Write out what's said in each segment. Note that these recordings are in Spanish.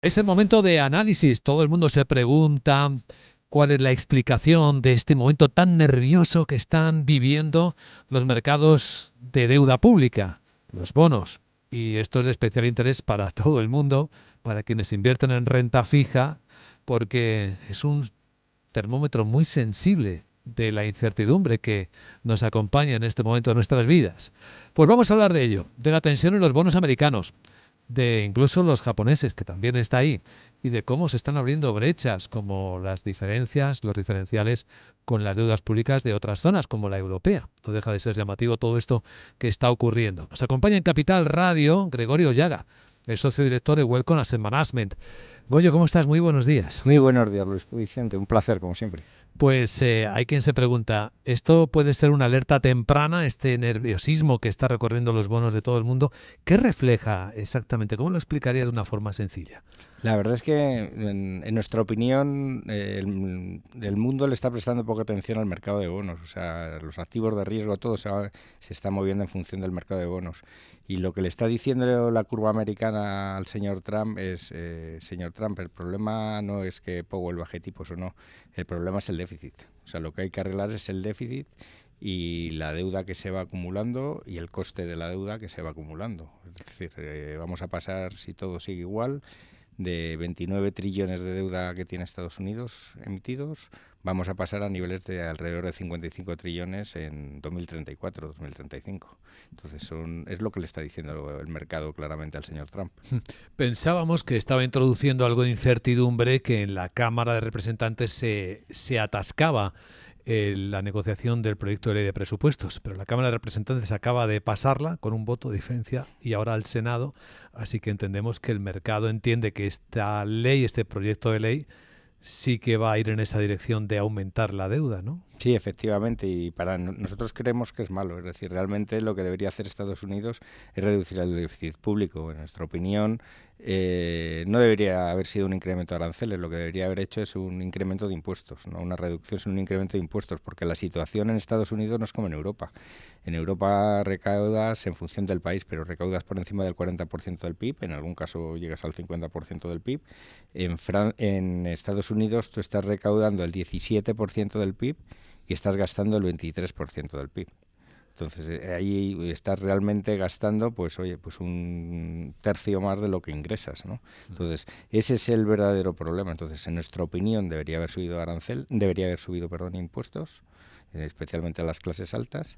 Es el momento de análisis. Todo el mundo se pregunta cuál es la explicación de este momento tan nervioso que están viviendo los mercados de deuda pública, los bonos. Y esto es de especial interés para todo el mundo, para quienes invierten en renta fija, porque es un termómetro muy sensible de la incertidumbre que nos acompaña en este momento de nuestras vidas. Pues vamos a hablar de ello, de la tensión en los bonos americanos, de incluso los japoneses, que también está ahí, y de cómo se están abriendo brechas, como las diferencias, los diferenciales con las deudas públicas de otras zonas, como la europea. No deja de ser llamativo todo esto que está ocurriendo. Nos acompaña en Capital Radio Gregorio Llaga, el socio director de Welcome Asset Management. Goyo, ¿cómo estás? Muy buenos días. Muy buenos días, Luis Vicente. Un placer, como siempre. Pues hay quien se pregunta, ¿esto puede ser una alerta temprana, este nerviosismo que está recorriendo los bonos de todo el mundo? ¿Qué refleja exactamente? ¿Cómo lo explicaría de una forma sencilla? La verdad es que, en nuestra opinión, el mundo le está prestando poca atención al mercado de bonos. O sea, los activos de riesgo, todo se está moviendo en función del mercado de bonos. Y lo que le está diciendo la curva americana al señor Trump es, señor Trump, el problema no es que Powell baje tipos o no, el problema es el déficit. O sea, lo que hay que arreglar es el déficit y la deuda que se va acumulando y el coste de la deuda que se va acumulando. Es decir, vamos a pasar, si todo sigue igual, de 29 trillones de deuda que tiene Estados Unidos emitidos, vamos a pasar a niveles de alrededor de 55 trillones en 2034-2035. Entonces es lo que le está diciendo el mercado claramente al señor Trump. Pensábamos que estaba introduciendo algo de incertidumbre, que en la Cámara de Representantes se atascaba la negociación del proyecto de ley de presupuestos, pero la Cámara de Representantes acaba de pasarla con un voto de diferencia y ahora al Senado, así que entendemos que el mercado entiende que esta ley, este proyecto de ley, sí que va a ir en esa dirección de aumentar la deuda, ¿no? Sí, efectivamente, y para nosotros creemos que es malo. Es decir, realmente lo que debería hacer Estados Unidos es reducir el déficit público. En nuestra opinión, no debería haber sido un incremento de aranceles, lo que debería haber hecho es un incremento de impuestos, no una reducción, sino un incremento de impuestos, porque la situación en Estados Unidos no es como en Europa. En Europa recaudas en función del país, pero recaudas por encima del 40% del PIB, en algún caso llegas al 50% del PIB. En Estados Unidos tú estás recaudando el 17% del PIB y estás gastando el 23% del PIB. Entonces, ahí estás realmente gastando, pues oye, pues un tercio más de lo que ingresas, ¿no? Entonces, ese es el verdadero problema. Entonces, en nuestra opinión, debería haber subido, perdón, impuestos, especialmente a las clases altas,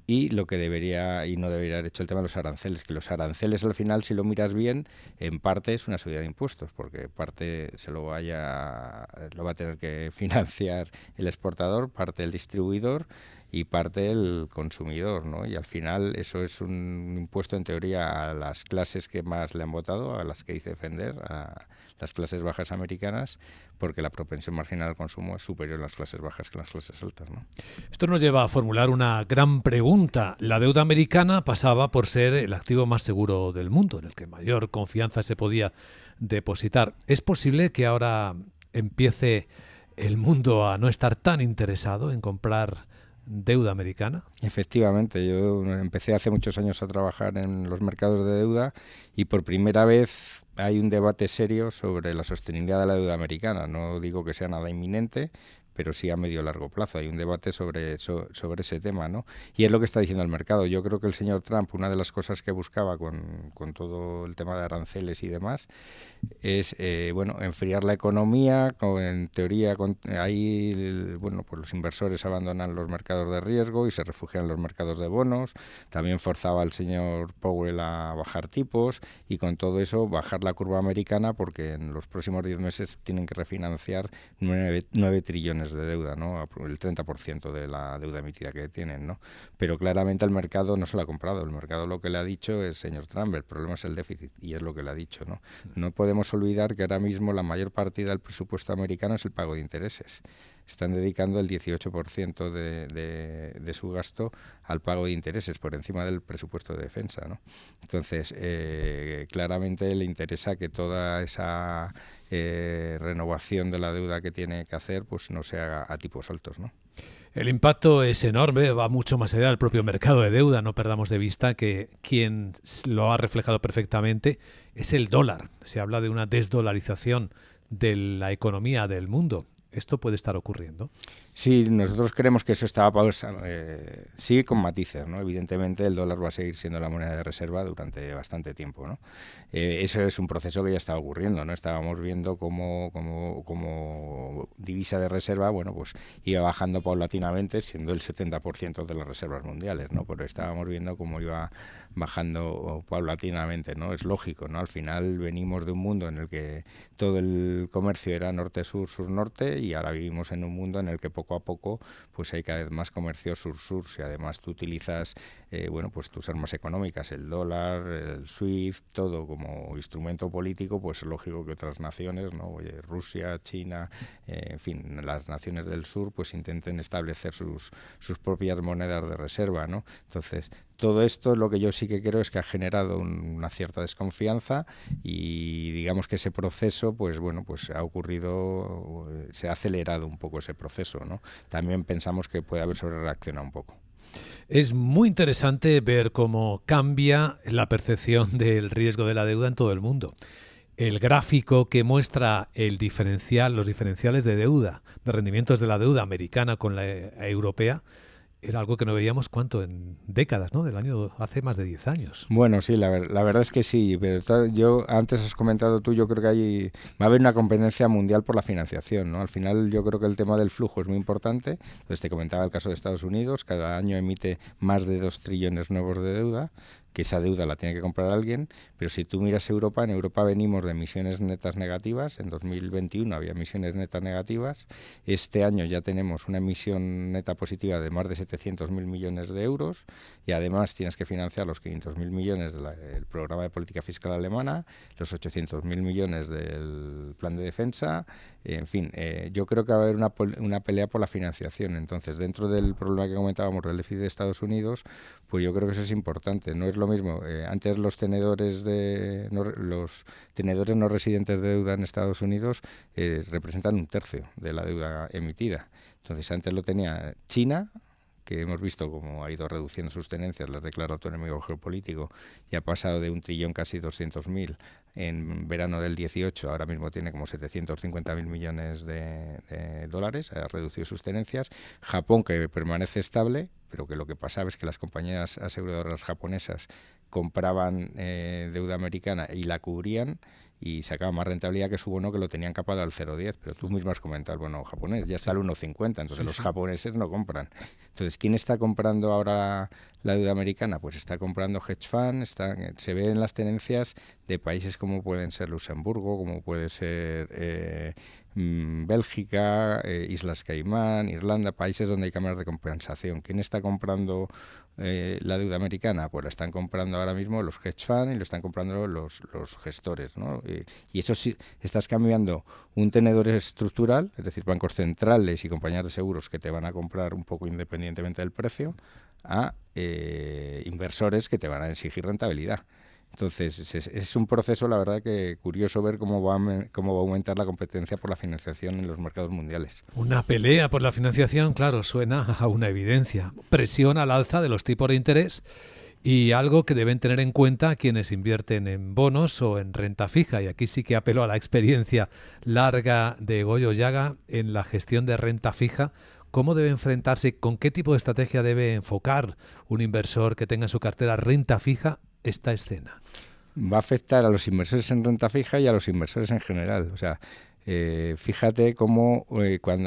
y lo que debería y no debería haber hecho el tema de los aranceles, que los aranceles al final, si lo miras bien, en parte es una subida de impuestos, porque parte lo va a tener que financiar el exportador, parte el distribuidor y parte el consumidor, ¿no? Y al final eso es un impuesto en teoría a las clases que más le han votado, a las que dice defender, a las clases bajas americanas, porque la propensión marginal al consumo es superior en las clases bajas que en las clases altas, ¿no? Esto nos lleva a formular una gran pregunta. La deuda americana pasaba por ser el activo más seguro del mundo, en el que mayor confianza se podía depositar. ¿Es posible que ahora empiece el mundo a no estar tan interesado en comprar deuda americana? Efectivamente, yo empecé hace muchos años a trabajar en los mercados de deuda y por primera vez hay un debate serio sobre la sostenibilidad de la deuda americana. No digo que sea nada inminente, pero sí a medio largo plazo. Hay un debate sobre ese tema, ¿no? Y es lo que está diciendo el mercado. Yo creo que el señor Trump, una de las cosas que buscaba con todo el tema de aranceles y demás, es bueno, enfriar la economía. En teoría, ahí bueno, pues los inversores abandonan los mercados de riesgo y se refugian en los mercados de bonos. También forzaba al señor Powell a bajar tipos y con todo eso bajar la curva americana, porque en los próximos 10 meses tienen que refinanciar 9 trillones de deuda, ¿no? El 30% de la deuda emitida que tienen, ¿no? Pero claramente el mercado no se lo ha comprado. El mercado lo que le ha dicho es, señor Trump, el problema es el déficit, y es lo que le ha dicho, ¿no? No podemos olvidar que ahora mismo la mayor partida del presupuesto americano es el pago de intereses. están dedicando el 18% de su gasto al pago de intereses por encima del presupuesto de defensa, ¿no? Entonces, claramente le interesa que toda esa renovación de la deuda que tiene que hacer pues no se haga a tipos altos, ¿no? El impacto es enorme, va mucho más allá del propio mercado de deuda. No perdamos de vista que quien lo ha reflejado perfectamente es el dólar. Se habla de una desdolarización de la economía del mundo. ¿Esto puede estar ocurriendo? Sí, nosotros creemos que eso estaba pausando, sí, con matices, ¿no? Evidentemente el dólar va a seguir siendo la moneda de reserva durante bastante tiempo, ¿no? Eso es un proceso que ya estaba ocurriendo, ¿no? Estábamos viendo cómo divisa de reserva, bueno, pues iba bajando paulatinamente, siendo el 70% de las reservas mundiales, ¿no? Pero estábamos viendo cómo iba bajando paulatinamente, ¿no? Es lógico, ¿no? Al final venimos de un mundo en el que todo el comercio era norte-sur, sur-norte, y ahora vivimos en un mundo en el que poco a poco pues hay cada vez más comercio sur-sur. Si además tú utilizas bueno, pues tus armas económicas, el dólar, el SWIFT, todo como instrumento político, pues es lógico que otras naciones, ¿no? Oye, Rusia, China, en fin, las naciones del sur pues intenten establecer sus propias monedas de reserva, ¿no? Entonces, todo esto lo que yo sí que creo es que ha generado una cierta desconfianza, y digamos que ese proceso pues bueno, pues ha ocurrido, se ha acelerado un poco ese proceso, ¿no? También pensamos que puede haber sobrereaccionado un poco. Es muy interesante ver cómo cambia la percepción del riesgo de la deuda en todo el mundo. El gráfico que muestra el diferencial, los diferenciales de deuda, de rendimientos de la deuda americana con la europea, era algo que no veíamos cuánto en décadas, ¿no? Del año hace más de 10 años. Bueno, sí, la verdad es que sí, pero yo antes has comentado tú, yo creo que va a haber una competencia mundial por la financiación, ¿no? Al final yo creo que el tema del flujo es muy importante. Entonces te comentaba el caso de Estados Unidos, cada año emite más de 2 trillones nuevos de deuda, que esa deuda la tiene que comprar alguien, pero si tú miras Europa, en Europa venimos de emisiones netas negativas, en 2021 había emisiones netas negativas, este año ya tenemos una emisión neta positiva de más de 700.000 millones de euros, y además tienes que financiar los 500.000 millones del programa de política fiscal alemana, los 800.000 millones del plan de defensa, en fin, yo creo que va a haber una pelea por la financiación. Entonces, dentro del problema que comentábamos del déficit de Estados Unidos, pues yo creo que eso es importante. No es lo mismo. Antes los tenedores no residentes de deuda en Estados Unidos representan un tercio de la deuda emitida. Entonces, antes lo tenía China, que hemos visto cómo ha ido reduciendo sus tenencias, las declaró tu enemigo geopolítico, y ha pasado de 1 trillón casi 200.000 en verano del 18, ahora mismo tiene como 750.000 millones de dólares, ha reducido sus tenencias. Japón, que permanece estable, pero que lo que pasaba es que las compañías aseguradoras japonesas compraban deuda americana y la cubrían, y sacaban más rentabilidad que su bono, que lo tenían capado al 0,10, pero tú mismo has comentado el bono japonés, ya está al 1,50, entonces los japoneses no compran. Entonces, ¿quién está comprando ahora la deuda americana? Pues está comprando hedge funds, se ve en las tenencias de países como pueden ser Luxemburgo, como puede ser Bélgica, Islas Caimán, Irlanda, países donde hay cámaras de compensación. ¿Quién está comprando la deuda americana? Pues la están comprando ahora mismo los hedge funds y lo están comprando los gestores, ¿no? Y eso sí, estás cambiando un tenedor estructural, es decir, bancos centrales y compañías de seguros que te van a comprar un poco independientemente del precio, a inversores que te van a exigir rentabilidad. Entonces, es un proceso, la verdad, que curioso ver cómo va a aumentar la competencia por la financiación en los mercados mundiales. Una pelea por la financiación, claro, suena a una evidencia. Presión al alza de los tipos de interés y algo que deben tener en cuenta quienes invierten en bonos o en renta fija. Y aquí sí que apelo a la experiencia larga de Goyo Llaga en la gestión de renta fija. ¿Cómo debe enfrentarse, con qué tipo de estrategia debe enfocar un inversor que tenga en su cartera renta fija esta escena? Va a afectar a los inversores en renta fija y a los inversores en general. O sea, fíjate cómo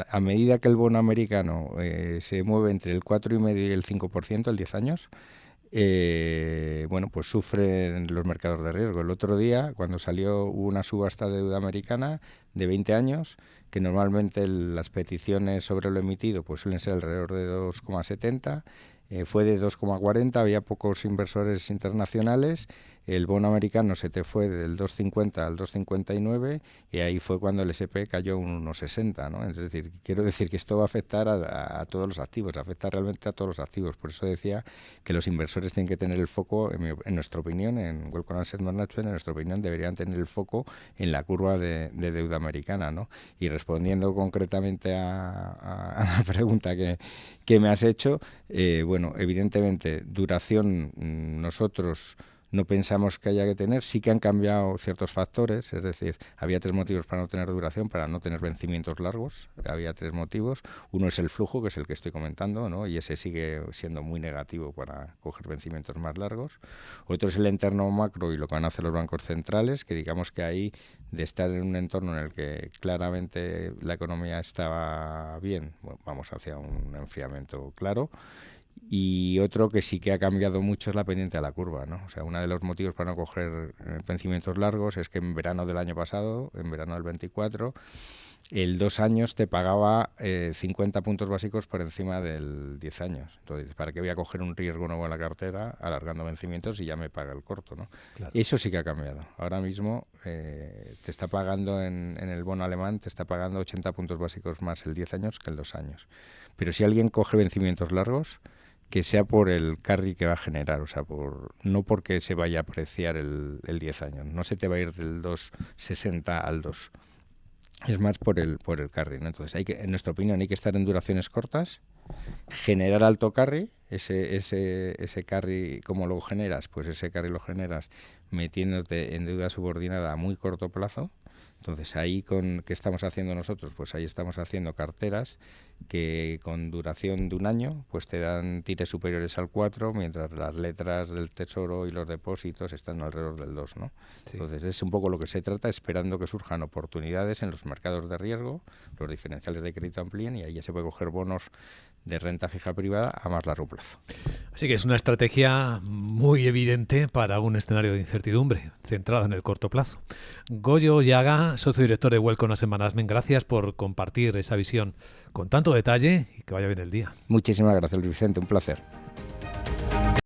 a medida que el bono americano se mueve entre el 4,5 y el 5% en 10 años, bueno, pues sufren los mercados de riesgo. El otro día, cuando salió una subasta de deuda americana de 20 años, que normalmente las peticiones sobre lo emitido pues suelen ser alrededor de 2,70, fue de 2,40, había pocos inversores internacionales, el bono americano se te fue del 2,50 al 2,59 y ahí fue cuando el S&P cayó un 1,60, ¿no? Es decir, quiero decir que esto va a afectar a todos los activos, afecta realmente a todos los activos. Por eso decía que los inversores tienen que tener el foco, en nuestra opinión, en Wellcome Asset Management, en nuestra opinión, deberían tener el foco en la curva de deuda americana, ¿no? Y respondiendo concretamente a la pregunta que me has hecho, bueno, evidentemente, duración, nosotros no pensamos que haya que tener, sí que han cambiado ciertos factores, es decir, había 3 motivos para no tener duración, para no tener vencimientos largos, había 3 motivos. Uno es el flujo, que es el que estoy comentando, ¿no? Y ese sigue siendo muy negativo para coger vencimientos más largos. Otro es el entorno macro y lo que van a hacer los bancos centrales, que digamos que ahí, de estar en un entorno en el que claramente la economía estaba bien, bueno, vamos hacia un enfriamiento claro. Y otro que sí que ha cambiado mucho es la pendiente de la curva, ¿no? O sea, uno de los motivos para no coger vencimientos largos es que en verano del año pasado, en verano del 24, el 2 años te pagaba 50 puntos básicos por encima del 10 años. Entonces, ¿para qué voy a coger un riesgo nuevo en la cartera alargando vencimientos y ya me paga el corto, ¿no? Claro. Eso sí que ha cambiado. Ahora mismo te está pagando en el bono alemán, te está pagando 80 puntos básicos más el 10 años que el 2 años. Pero si alguien coge vencimientos largos, que sea por el carry que va a generar, o sea, no porque se vaya a apreciar el 10 años, no se te va a ir del 2,60 al 2. Es más por el carry, ¿no? Entonces, en nuestra opinión, hay que estar en duraciones cortas, generar alto carry, ese carry, ¿cómo lo generas? Pues ese carry lo generas metiéndote en deuda subordinada a muy corto plazo. Entonces, ahí ¿qué estamos haciendo nosotros? Pues ahí estamos haciendo carteras que con duración de un año pues te dan tires superiores al 4, mientras las letras del tesoro y los depósitos están alrededor del 2, ¿no? Sí. Entonces, es un poco lo que se trata, esperando que surjan oportunidades en los mercados de riesgo, los diferenciales de crédito amplíen y ahí ya se puede coger bonos de renta fija privada a más largo plazo. Así que es una estrategia muy evidente para un escenario de incertidumbre, centrado en el corto plazo. Goyo Llaga, socio director de Wellcome Asset Management, gracias por compartir esa visión con tanto detalle y que vaya bien el día. Muchísimas gracias, Luis Vicente, un placer.